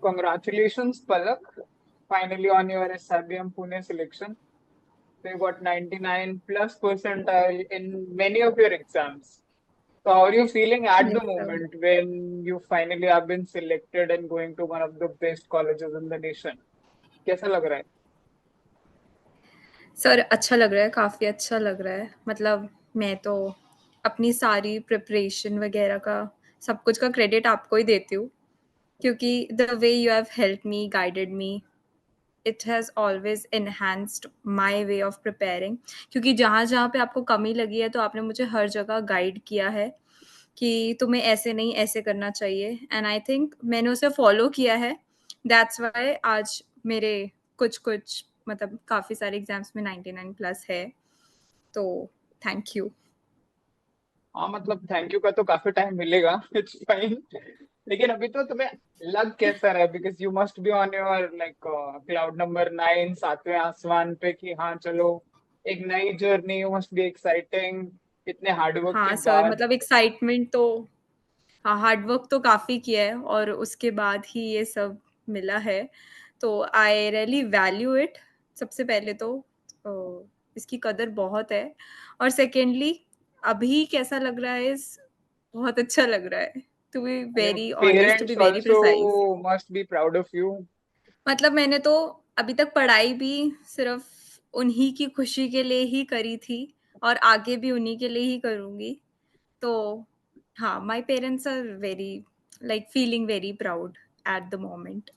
congratulations, Palak. Finally on your SIBM Pune selection. So you got 99 plus percentile in many of your exams. So how are you feeling at Yes, the sir. moment when you finally have been selected and going to one of the best colleges in the nation? कैसा लग रहा है? Sir अच्छा लग रहा है, काफ़ी अच्छा लग रहा है। मतलब मैं तो अपनी सारी प्रिपरेशन वगैरह का, सब कुछ का क्रेडिट आपको ही देती हूँ, क्योंकि the way you have helped me, guided me, it has always enhanced my way of preparing. क्योंकि जहाँ-जहाँ पे आपको कमी लगी है, तो आपने मुझे हर जगह गाइड किया है कि तुम्हें ऐसे नहीं, ऐसे करना चाहिए, एंड आई थिंक मैंने उसे फ़ॉलो किया है। दैट्स व्हाई आज मेरे कुछ-कुछ मतलब काफ़ी सारे एग्ज़ाम्स में 99 प्लस है, तो थैंक यू। हाँ मतलब थैंक यू का तो काफी टाइम मिलेगा. It's fine. लेकिन अभी तो तुम्हें लग कैसा रहा है? Because you must be on your like cloud number 9, सातवें आसमान पे कि हाँ चलो एक नई journey. You must be exciting इतने हार्डवर्क के हाँ सर, बाद. मतलब एक्साइटमेंट तो हाँ, हार्ड वर्क तो काफ़ी किया है और उसके बाद ही ये सब मिला है, तो आई रियली वैल्यू इट। सबसे पहले तो इसकी कदर बहुत है, और सेकेंडली अभी कैसा लग रहा है बहुत अच्छा लग रहा है, to be And your very honest, to be parents very precise. also must be proud of you. मतलब मैंने तो अभी तक पढ़ाई भी सिर्फ़ उन्हीं की खुशी के लिए ही करी थी और आगे भी उन्हीं के लिए ही करूँगी। तो हाँ, my parents are very like feeling very proud at the moment.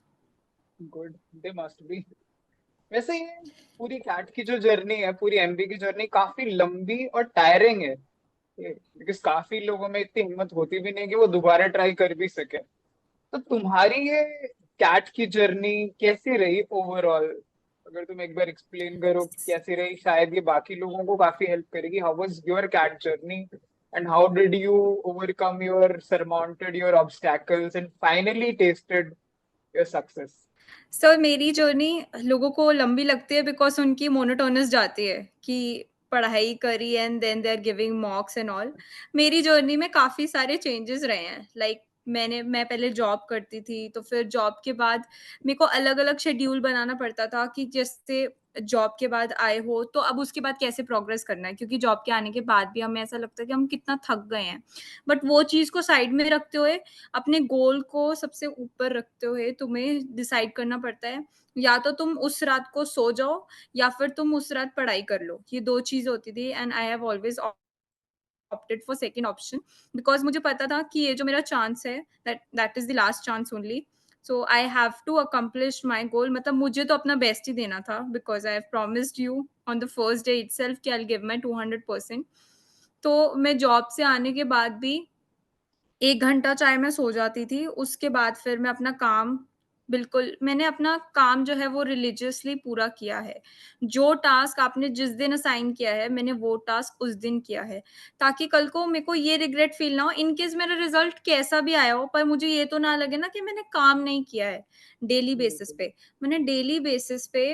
Good, they must be. वैसे ये पूरी कैट की जो जर्नी है, पूरी एमबी की जर्नी काफी लंबी और टायरिंग है. बिकॉज काफी लोगों में इतनी हिम्मत होती भी नहीं कि वो दोबारा ट्राई कर भी सके. तो तुम्हारी ये कैट की जर्नी कैसी रही ओवरऑल? अगर तुम एक बार एक्सप्लेन करो कि कैसी रही, शायद ये बाकी लोगों को काफी हेल्प करेगी. How was your CAT journey and how did you overcome your surmounted your obstacles and finally tested your success? Sir मेरी जर्नी लोगों को लंबी लगती है बिकॉज़ उनकी मोनोटोनस जाती है कि पढ़ाई करी and then they are giving mocks and all. मेरी जर्नी में काफ़ी सारे चेंजेस रहे हैं। लाइक मैं पहले जॉब करती थी, तो फिर जॉब के बाद मेरे को अलग-अलग शेड्यूल बनाना पड़ता था कि जैसे जॉब के बाद आए हो, तो अब उसके बाद कैसे प्रोग्रेस करना है, क्योंकि जॉब के आने के बाद भी हमें ऐसा लगता है कि हम कितना थक गए हैं। बट वो चीज़ को साइड में रखते हुए, अपने गोल को सबसे ऊपर रखते हुए तुम्हें डिसाइड करना पड़ता है, या तो तुम उस रात को सो जाओ या फिर तुम उस रात पढ़ाई कर लो। ये 2 चीज़ होती थी, and I have always opted for second option, because मुझे पता था कि ये जो मेरा चांस है, that is the last chance only. So I have to accomplish my goal. मतलब मुझे तो अपना बेस्ट ही देना था, because I have promised you on the first day itself कि आई विल गिव माय 200%। तो मैं जॉब से आने के बाद भी 1 घंटा चाहे मैं सो जाती थी, उसके बाद फिर मैं अपना काम बिल्कुल, मैंने अपना काम जो है वो रिलिजियसली पूरा किया है। जो टास्क आपने जिस दिन असाइन किया है, मैंने वो टास्क उस दिन किया है, ताकि कल को मेरे को ये रिग्रेट फ़ील ना हो, इन केस मेरा रिज़ल्ट कैसा भी आया हो, पर मुझे ये तो ना लगे ना कि मैंने काम नहीं किया है, डेली बेसिस पे। मैंने डेली बेसिस पे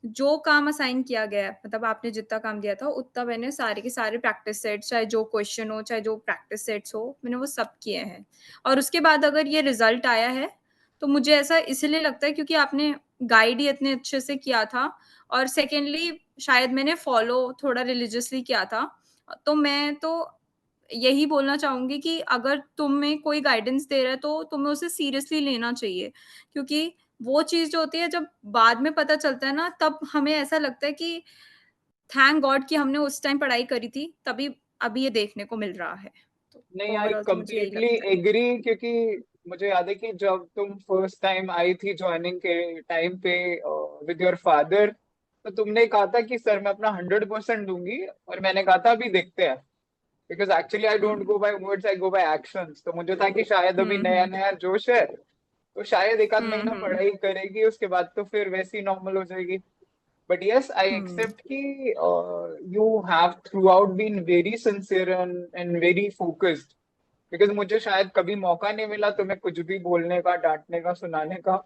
जो काम असाइन किया गया है, मतलब आपने जितना काम दिया था, उतना मैंने सारे के सारे प्रैक्टिस सेट्स, चाहे जो क्वेश्चन हो, चाहे जो प्रैक्टिस सेट्स हो, मैंने वो सब किए हैं। और उसके बाद अगर ये रिज़ल्ट आया है, तो मुझे ऐसा इसलिए लगता है क्योंकि आपने गाइड ही इतने अच्छे से किया था, और सेकेंडली शायद मैंने फ़ॉलो थोड़ा रिलिजियसली किया था। तो मैं तो यही बोलना चाहूँगी कि अगर तुम्हें कोई गाइडेंस दे रहा है, तो तुम्हें उसे सीरियसली लेना चाहिए, क्योंकि वो चीज़ जो होती है जब बाद में पता चलता है ना, तब हमें ऐसा लगता है कि थैंक गॉड कि हमने उस टाइम पढ़ाई करी थी, तभी अभी ये देखने को मिल रहा है। तो नहीं, आई ओवरऑल तो मुझे यही कंप्लीटली लगता है। एग्री. क्योंकि मुझे याद है कि जब तुम फर्स्ट टाइम आई थी ज्वाइनिंग के टाइम पे विद योर फादर, तो तुमने कहा था कि सर मैं अपना 100% दूंगी. और मैंने कहा था अभी देखते हैं. Because actually I don't hmm. Go by words, I go by actions. तो मुझे था कि शायद अभी हुँ, नया हुँ। नया जोश है, तो शायद एक आध हुँ, महीना हुँ। पढ़ाई करेगी, उसके बाद तो फिर वैसी नॉर्मल हो जाएगी. But yes, I hmm. accept कि you have throughout been very sincere and very focused. Because मुझे शायद कभी मौका नहीं मिला तुम्हें कुछ भी बोलने का, डांटने का, सुनाने का.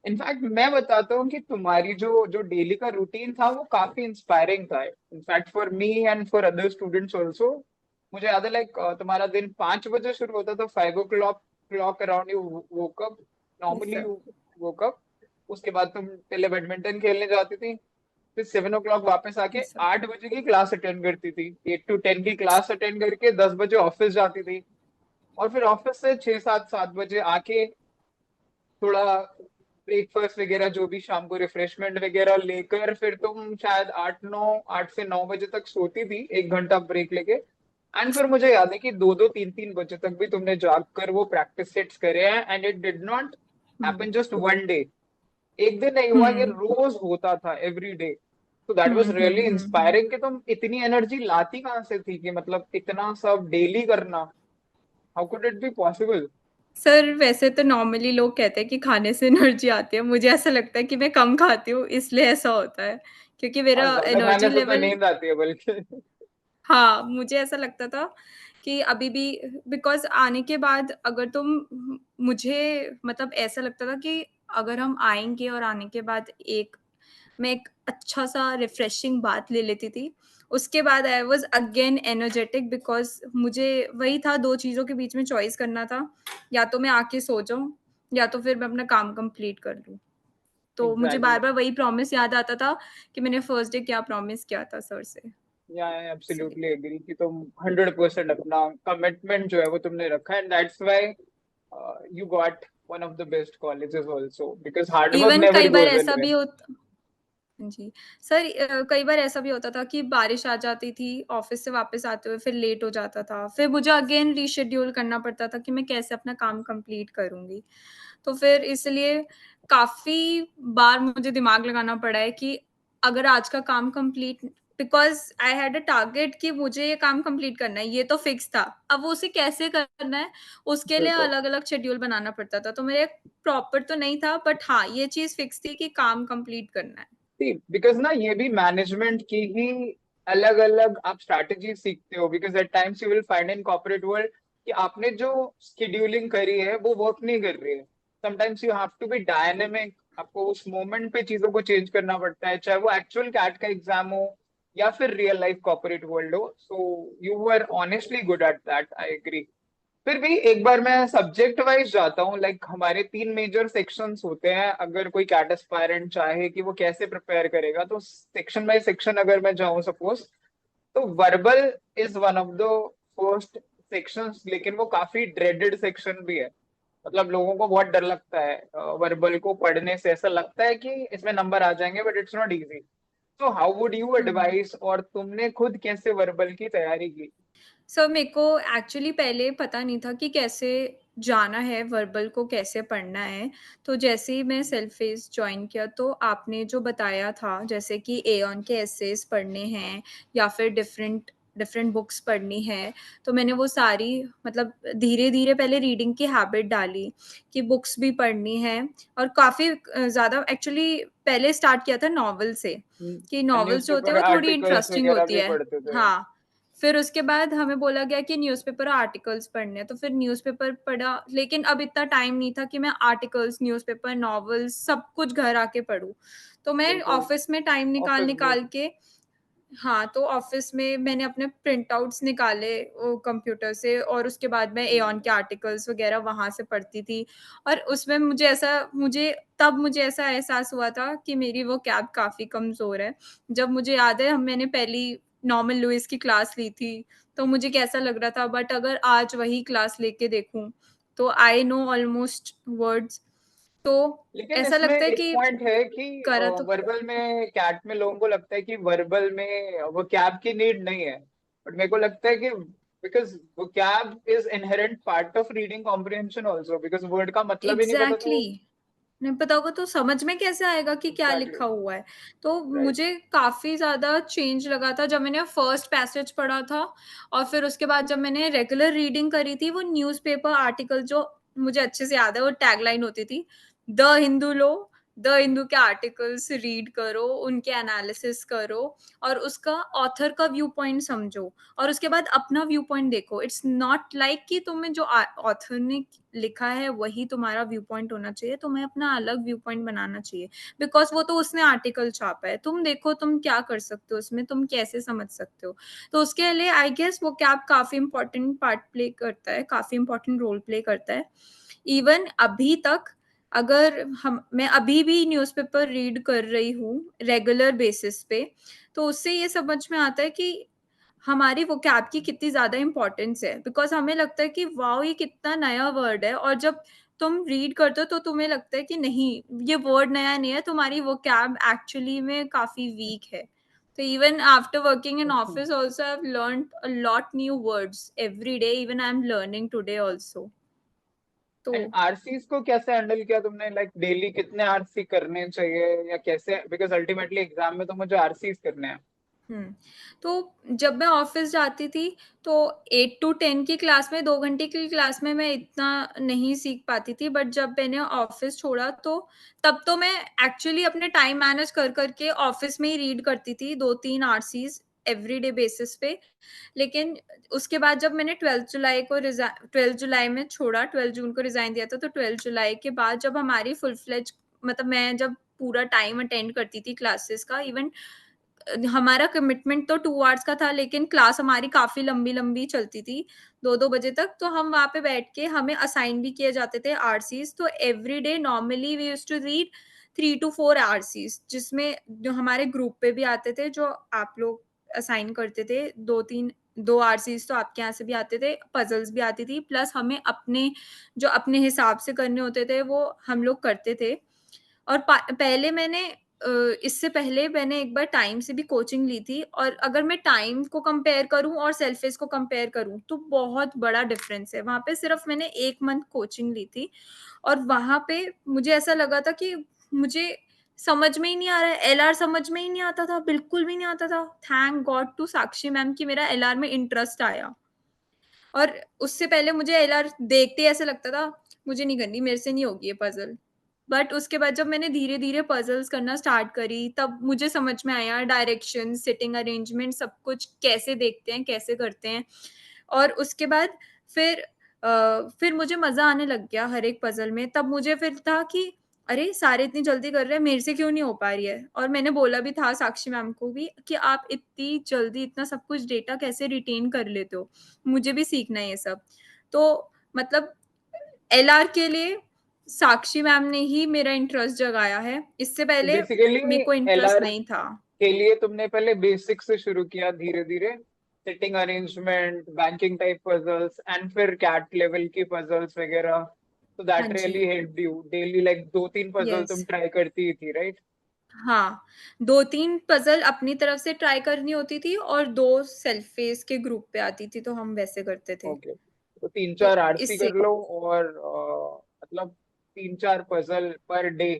इनफैक्ट मैं बताता हूँ कि तुम्हारी जो जो डेली का रूटीन था वो काफी इंस्पायरिंग था. In fact for me and for other students also. मुझे याद है लाइक तुम्हारा दिन 5 बजे शुरू होता था. 5 o'clock clock around you woke up. Yes normally sir. Woke up, उसके बाद तुम पहले बैडमिंटन खेलने जाती थी, फिर 7 o'clock वापस आके यस सर। 8 बजे की क्लास अटेंड करती थी, 8 to 10 की क्लास अटेंड करके 10 बजे ऑफिस जाती थी, और फिर ऑफिस से 6 7 7 बजे आके थोड़ा ब्रेकफास्ट वगैरह जो भी शाम को रिफ्रेशमेंट वगैरह लेकर फिर तुम शायद 8 से 9 तक सोती थी, 1 घंटा ब्रेक लेके। एंड फिर मुझे याद है कि 2 2 3 3 बजे तक भी तुमने जाग कर वो प्रैक्टिस सेट्स करे हैं, and it did not hmm. Happen just one day. एक दिन नहीं हुआ, ये हम्म। रोज होता था, एवरी डे। तो that was really hmm. Inspiring कि तुम इतनी एनर्जी लाती कहाँ से थी, कि मतलब इतना सब डेली करना, how could it be possible? Sir वैसे तो नॉर्मली लोग कहते हैं कि खाने से एनर्जी आती है, मुझे ऐसा लगता है कि मैं कम खाती हूँ इसलिए ऐसा होता है, क्योंकि हाँ, मेरा ज्यादा एनर्जी खाने से तो लेवल। नींद आती है बल्कि। हाँ, मुझे ऐसा लगता था कि अभी भी बिकॉज़ आने के बाद अगर मुझे मतलब ऐसा लगता था कि अगर हम आएँगे और आने के बाद मैं एक अच्छा-सा रिफ्रेशिंग बाथ ले लेती थी। उसके बाद I was again energetic because मुझे वही था 2 चीज़ों के बीच में चॉइस करना था, या तो मैं आके सो जाऊँ या तो फिर मैं अपना काम कंप्लीट कर लूँ। तो मुझे एग्जैक्टली। बार-बार वही प्रॉमिस याद आता था कि मैंने फर्स्ट डे क्या प्रॉमिस किया था सर से, या आई इसलिए। एब्सोल्युटली एग्री कि तुम 100% अपना कमिटमेंट जो है वो तुमने रखा है, and that's why you got one of the best colleges also, because hard work even never कई बार गोज ऐसा भी अनवेस्ट। होता। जी। सर कई बार ऐसा भी होता था कि बारिश आ जाती थी, ऑफ़िस से वापस आते हुए फिर लेट हो जाता था। फिर मुझे अगेन रीशेड्यूल करना पड़ता था कि मैं कैसे अपना काम कंप्लीट करूँगी। तो फिर इसलिए काफ़ी बार मुझे दिमाग लगाना पड़ा है कि अगर आज का काम complete because I had a target कि मुझे ये काम कंप्लीट करना है, ये तो फिक्स था। अब वो उसे कैसे करना है, उसके लिए बिल्कुल। अलग-अलग शेड्यूल बनाना पड़ता था। तो मेरे प्रॉपर तो नहीं था बट हाँ, ये चीज़ फिक्स थी कि काम कंप्लीट करना है। बिकॉज ना ये भी मैनेजमेंट की ही अलग अलग आप स्ट्रैटेजी सीखते हो, because at times you will find in corporate world कि आपने जो शेड्यूलिंग करी है वो वर्क नहीं कर रही है। Sometimes you have to be dynamic, आपको उस मोमेंट पे चीजों को चेंज करना पड़ता है, चाहे वो एक्चुअल कैट का एग्जाम हो या फिर रियल लाइफ कॉर्पोरेट वर्ल्ड हो। So you are honestly good at that, I agree. फिर भी एक बार मैं सब्जेक्ट वाइज जाता हूँ, लाइक हमारे 3 मेजर सेक्शंस होते हैं, अगर कोई कैट एस्पायरेंट चाहे कि वो कैसे प्रिपेयर करेगा, तो सेक्शन बाय सेक्शन अगर मैं जाऊँ सपोज, तो verbal is one of the first sections, लेकिन वो काफी ड्रेडेड सेक्शन भी है। मतलब लोगों को बहुत डर लगता है वर्बल को पढ़ने से, ऐसा लगता है कि इसमें नंबर आ जाएंगे, बट इट्स नॉट इजी। तो how would you hmm. Advice, और तुमने खुद कैसे वर्बल की तैयारी की? सर मेरे को एक्चुअली पहले पता नहीं था कि कैसे जाना है, वर्बल को कैसे पढ़ना है। तो जैसे ही मैं सेल्फ फेस जॉइन किया तो आपने जो बताया था जैसे कि एऑन के एसेस पढ़ने हैं या फिर डिफरेंट डिफरेंट बुक्स पढ़नी है, तो मैंने वो सारी मतलब धीरे-धीरे पहले रीडिंग की हैबिट डाली कि बुक्स भी पढ़नी है और काफ़ी ज़्यादा एक्चुअली पहले स्टार्ट किया था नॉवेल से, कि नॉवेल्स जो होते हैं न्यूज़पेपर वो थोड़ी आर्टिकल्स इंटरेस्टिंग वगैरह होती भी है। पढ़ते थे? हाँ। फिर उसके बाद हमें बोला गया कि न्यूज़पेपर आर्टिकल्स पढ़ने हैं, तो फिर न्यूज़पेपर पढ़ा, लेकिन अब इतना टाइम नहीं था कि मैं आर्टिकल्स, न्यूज़पेपर, नॉवेल्स सब कुछ घर आके पढूँ। तो मैं बिल्कुल। ऑफ़िस में टाइम ऑफिस निकाल-निकाल बेस्ड। के हाँ, तो ऑफ़िस में मैंने अपने प्रिंट आउट्स निकाले वो कंप्यूटर से और उसके बाद मैं एऑन के आर्टिकल्स वग़ैरह वहाँ से पढ़ती थी और उसमें मुझे ऐसा एहसास हुआ था कि मेरी वोकैब काफ़ी कमज़ोर है। जब मुझे याद है मैंने पहली नॉर्मन लुइस की क्लास ली थी, तो मुझे कैसा लग रहा था बट अगर आज वही क्लास लेके देखूँ, तो आई नो ऑलमोस्ट वर्ड्स। तो लेकिन ऐसा इसमें लगता है एक कि पॉइंट है कि करा तो वर्बल में, कैट में लोगों को लगता है कि वर्बल में वो कैब की नीड नहीं है, बट मेरे को लगता है कि बिकॉज वो cab is inherent part of reading comprehension also, because word का मतलब ही नहीं पता तो। एग्ज़ैक्टली। नहीं पता होगा तो समझ में कैसे आएगा कि क्या एग्जैक्टली। लिखा हुआ है? तो राइट। मुझे काफ़ी ज़्यादा चेंज लगा था जब मैंने फर्स्ट पैसेज पढ़ा था और फिर उसके बाद जब मैंने रेगुलर रीडिंग करी थी, वो न्यूज़पेपर आर्टिकल जो मुझे अच्छे से याद है, वो टैगलाइन होती थी, the Hindu low, the Hindu के आर्टिकल्स रीड करो, उनके एनालिसिस करो और उसका ऑथर का व्यू पॉइंट समझो और उसके बाद अपना व्यू पॉइंट देखो। इट्स नॉट लाइक कि तुम्हें जो ऑथर ने लिखा है वही तुम्हारा व्यू पॉइंट होना चाहिए, तुम्हें अपना अलग व्यू पॉइंट बनाना चाहिए। बिकॉज़ वो तो उसने आर्टिकल छापा है, तुम देखो तुम क्या कर सकते हो उसमें, तुम कैसे समझ सकते हो। तो उसके लिए आई गेस वो कैप काफ़ी इम्पोर्टेंट पार्ट प्ले करता है, काफ़ी इम्पोर्टेंट रोल प्ले करता है। इवन अभी तक अगर हम मैं अभी भी न्यूज़पेपर रीड कर रही हूँ रेगुलर बेसिस पे, तो उससे ये समझ में आता है कि हमारी वोकैब की कितनी ज़्यादा इम्पोर्टेंस है। बिकॉज़ हमें लगता है कि वॉव! ये कितना नया वर्ड है, और जब तुम रीड करते हो तो तुम्हें लगता है कि नहीं, ये वर्ड नया नहीं है, तुम्हारी वोकैब एक्चुअली में काफ़ी वीक है। तो even after working in office also I have learned a lot new words every day, even I am learning today also. तो एंड आरसीज को कैसे हैंडल किया तुमने, लाइक डेली कितने आरसी करने चाहिए या कैसे, बिकॉज अल्टीमेटली एग्जाम में तो मुझे आरसीज करने हैं। हुँ। तो जब मैं ऑफ़िस जाती थी, तो 8 टू 10 की क्लास में, 2 घंटे की क्लास में मैं इतना नहीं सीख पाती थी। बट जब मैंने ऑफ़िस छोड़ा, तो तब तो मैं एक्चुअली अपने टाइम मैनेज कर के ऑफ़िस में ही रीड करती थी 2-3 आरसीज़ एवरीडे बेसिस पे। लेकिन उसके बाद जब मैंने 12 जुलाई में छोड़ा, 12 जून को रिज़ाइन दिया था, तो 12 जुलाई के बाद जब हमारी फुल फ्लेज, मतलब मैं जब पूरा टाइम अटेंड करती थी क्लासेस का, इवन हमारा कमिटमेंट तो 2 आवर्स का था, लेकिन क्लास हमारी काफ़ी लंबी-लंबी चलती थी, 2-2 बजे तक। तो हम वहाँ पे बैठ के हमें असाइन भी किए जाते थे आरसीज़। तो everyday normally we used to read 3 to 4 RCs, जिसमें जो हमारे ग्रुप पे भी आते थे, जो आप लोग असाइन करते थे, 2-3 2 आरसीज़ तो आपके यहाँ से भी आते थे, पज़ल्स भी आती थी, प्लस हमें अपने हिसाब से करने होते थे, वो हम लोग करते थे। और पहले मैंने इससे पहले मैंने एक बार टाइम से भी कोचिंग ली थी, और अगर मैं टाइम को कंपेयर करूँ और सेल्फ़ेस को कंपेयर करूँ, तो बहुत बड़ा डिफ़रेंस है। वहाँ पे सिर्फ़ मैंने 1 मंथ कोचिंग ली थी, और वहाँ पे मुझे ऐसा लगा था कि मुझे समझ में ही नहीं आ रहा है, एलआर समझ में ही नहीं आता था, बिल्कुल भी नहीं आता था। Thank God to Sakshi ma'am कि मेरा एलआर में इंटरेस्ट आया। और उससे पहले मुझे एलआर देखते ही ऐसा लगता था, मुझे नहीं करनी, मेरे से नहीं होगी ये पज़ल। बट उसके बाद जब मैंने धीरे-धीरे पज़ल्स करना स्टार्ट करी, तब मुझे समझ में आया डायरेक्शन, सिटिंग अरेंजमेंट सब कुछ कैसे देखते हैं, कैसे करते हैं। और उसके बाद फिर फिर मुझे मज़ा आने लग गया हर एक पज़ल में। तब मुझे फिर था कि अरे! सारे इतनी जल्दी कर रहे हैं, मेरे से क्यों नहीं हो पा रही है? और मैंने बोला भी था साक्षी मैम को भी कि आप इतनी जल्दी इतना सब कुछ डेटा कैसे रिटेन कर लेते हो? मुझे भी सीखना है ये सब। तो मतलब एलआर के लिए साक्षी मैम ने ही मेरा इंटरेस्ट जगाया है। इससे पहले बेसिकली मेरे को इंटरेस्ट एलआर नहीं था। के लिए तुमने पहले बेसिक से शुरू किया, धीरे धीरे sitting arrangement, banking type puzzles, and फिर कैट लेवल की पजल्स वगैरह। तो हाँ that gee, really helped you daily, like 2-3 puzzle yes. तुम ट्राई करती ही थी, राइट? हाँ, 2-3 पज़ल अपनी तरफ से ट्राई करनी होती थी, और 2 सेल्फ फेस के ग्रुप पे आती थी, तो हम वैसे करते थे। ओके, तो तीन तो चार आरसी इससे कर लो और मतलब 3-4 puzzle per day.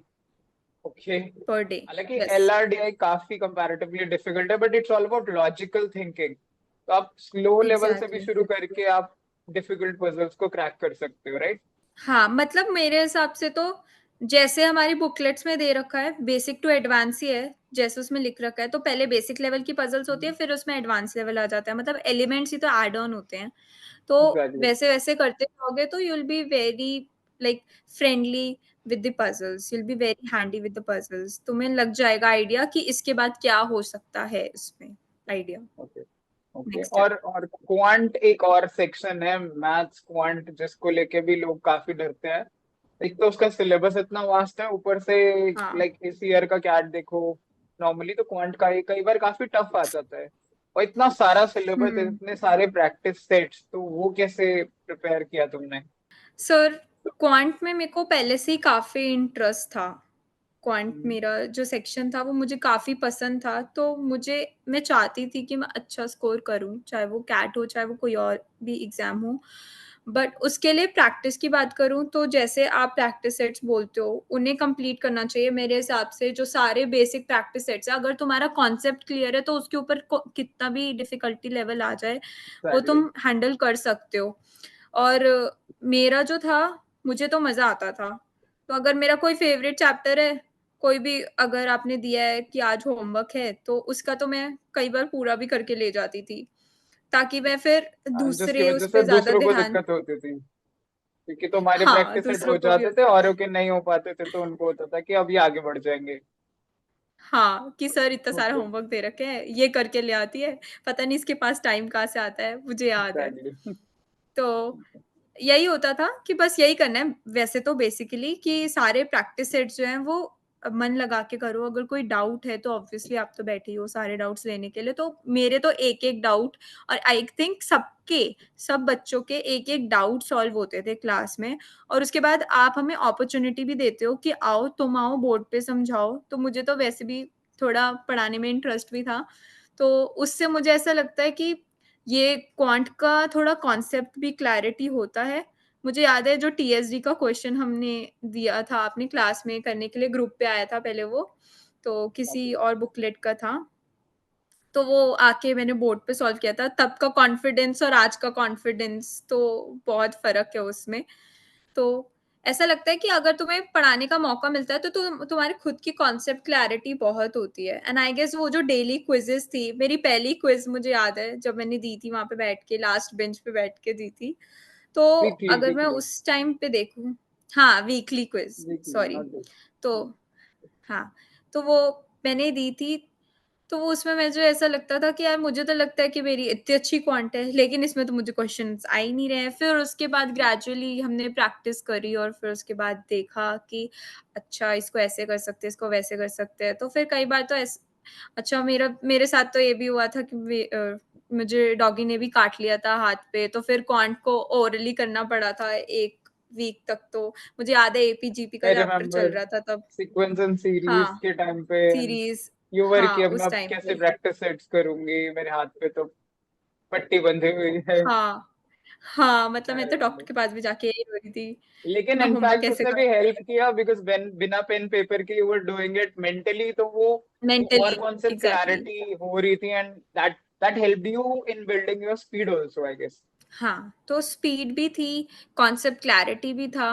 Okay. Per day, हालांकि यस। LRDI काफी कंपैरेटिवली डिफिकल्ट है, but it's all about logical thinking. तो आप स्लो लेवल से भी एग्ज़ैक्टली। शुरू करके आप डिफिकल्ट पजल्स को क्रैक कर सकते हो, राइट? हाँ, मतलब मेरे हिसाब से तो जैसे हमारी बुकलेट्स में दे रखा है, बेसिक टू एडवांस ही है, जैसे उसमें लिख रखा है, तो पहले बेसिक लेवल की पज़ल्स होती है, फिर उसमें एडवांस लेवल आ जाता है, मतलब एलिमेंट्स ही तो ऐड ऑन होते हैं। तो एग्जैक्टली। वैसे-वैसे करते रहोगे तो you will be very like friendly with the puzzles, you will be very handy with the puzzles. तुम्हें लग जाएगा आइडिया कि इसके बाद क्या हो सकता है इसमें, idea, okay. Okay. Next step. और क्वांट एक और सेक्शन है, मैथ्स क्वांट, जिसको लेके भी लोग काफी डरते हैं। एक तो उसका सिलेबस इतना वास्ट है, ऊपर से हाँ। लाइक इस ईयर का कैट देखो, नॉर्मली तो क्वांट का कई बार काफी टफ आ जाता है। और इतना सारा सिलेबस, हुँ। इतने सारे प्रैक्टिस सेट्स, तो वो कैसे प्रिपेयर किया तुमने? सर, क्वांट में मेरे को पहले से ही काफ़ी इंटरेस्ट था। क्वांट हम्म। मेरा जो सेक्शन था वो मुझे काफ़ी पसंद था, तो मैं चाहती थी कि मैं अच्छा स्कोर करूँ, चाहे वो कैट हो, चाहे वो कोई और भी एग्ज़ाम हो। बट उसके लिए प्रैक्टिस की बात करूँ, तो जैसे आप प्रैक्टिस सेट्स बोलते हो, उन्हें कंप्लीट करना चाहिए मेरे हिसाब से। जो सारे बेसिक प्रैक्टिस सेट्स हैं, अगर तुम्हारा कॉन्सेप्ट क्लियर है, तो उसके ऊपर को कितना भी डिफ़िकल्टी लेवल आ जाए, वो एग्जैक्टली। तुम हैंडल कर सकते हो। और मेरा जो था, मुझे तो मज़ा आता था। तो अगर मेरा कोई फ़ेवरेट चैप्टर है, कोई भी अगर आपने दिया है कि आज होमवर्क है, तो उसका तो मैं कई बार पूरा भी करके ले जाती थी, ताकि मैं फिर जिसकी दूसरे वजह उस से पे ज़्यादा दूसरों को ध्यान। दिक्कत होती थी, क्योंकि तुम्हारे हाँ, प्रैक्टिस सेट दूसरों हो को भी जाते थे और के नहीं हो पाते थे, तो उनको होता था कि अब ये आगे बढ़ जाएंगे। हाँ, कि सर इतना सारा ओके। होमवर्क दे रखे हैं, ये करके ले आती है, पता नहीं इसके पास टाइम कहाँ से आता है, मुझे याद है। एग्जैक्टली। तो यही होता था कि बस यही करना है वैसे तो बेसिकली कि सारे प्रैक्टिस सेट्स जो हैं वो मन लगा के करो। अगर कोई डाउट है तो ऑब्वियसली आप तो बैठे ही हो सारे डाउट्स लेने के लिए। तो मेरे तो एक-एक डाउट और आई थिंक सब बच्चों के एक-एक डाउट सॉल्व होते थे क्लास में और उसके बाद आप हमें अपॉर्च्युनिटी भी देते हो कि आओ तुम आओ बोर्ड पे समझाओ। तो मुझे तो वैसे भी थोड़ा पढ़ाने में इंटरेस्ट भी था। तो उससे मुझे ऐसा लगता है कि ये क्वांट का थोड़ा कॉन्सेप्ट भी क्लैरिटी होता है। मुझे याद है जो टीएसडी का क्वेश्चन हमने दिया था अपनी क्लास में करने के लिए ग्रुप पे आया था पहले वो, तो किसी और बुकलेट का था। तो वो आके मैंने बोर्ड पे सॉल्व किया था। तब का कॉन्फिडेंस और आज का कॉन्फिडेंस तो बहुत फ़र्क है उसमें। तो ऐसा लगता है कि अगर तुम्हें पढ़ाने का मौका मिलता है तो तुम्हारी खुद की कॉन्सेप्ट क्लैरिटी बहुत होती है। एंड आई गेस वो जो डेली क्विज़ेज़ थी, मेरी पहली क्विज़ मुझे याद है जब मैंने दी थी वहाँ पे बैठ के लास्ट बेंच पे बैठ के दी थी। तो वीकली अगर मैं वीकली उस टाइम पे देखूँ हाँ, weekly quiz weekly sorry. Not day. तो हाँ, तो वो मैंने दी थी, तो वो उसमें मुझे ऐसा लगता था कि यार मुझे तो लगता है कि मेरी इतनी अच्छी क्वांट है, लेकिन इसमें तो मुझे क्वेश्चंस आ ही नहीं रहे हैं। फिर उसके बाद ग्रेजुअली हमने प्रैक्टिस करी और फिर उसके बाद देखा कि अच्छा इसको ऐसे कर सकते हैं, इसको वैसे कर सकते हैं। तो फिर कई बार तो अच्छा मेरे साथ तो ये भी हुआ था कि मुझे डॉगी ने भी काट लिया था हाथ पे, तो फिर क्वांट को ओरली करना पड़ा था 1 वीक तक तो। मुझे याद है एपीजीपी का आई चैप्टर चल रिमेम्बर रहा था तब। सीक्वेंस एंड सीरीज हाँ, के टाइम पे सीरीज़ यू वर कि हाँ, अब मैं उस टाइम कैसे पे। प्रैक्टिस सेट्स करूंगी, मेरे हाथ पे तो पट्टी बंधी हुई है। हाँ, हाँ, मतलब आई मैं तो डॉक्टर रिमेम्बर। के पास भी जाके यही रो रही थी कि लेकिन मैं होमवर्क इनफैक्ट कैसे उसने भी करूँ? हेल्प किया बिकॉज बिना पेन पेपर के you were doing it mentally, तो वो और मेंटली कॉन्सेप्ट एग्ज़ैक्टली। क्लैरिटी हो रही थी and that helped you in building your speed also I guess. हाँ, तो स्पीड भी थी, कॉन्सेप्ट क्लैरिटी भी था।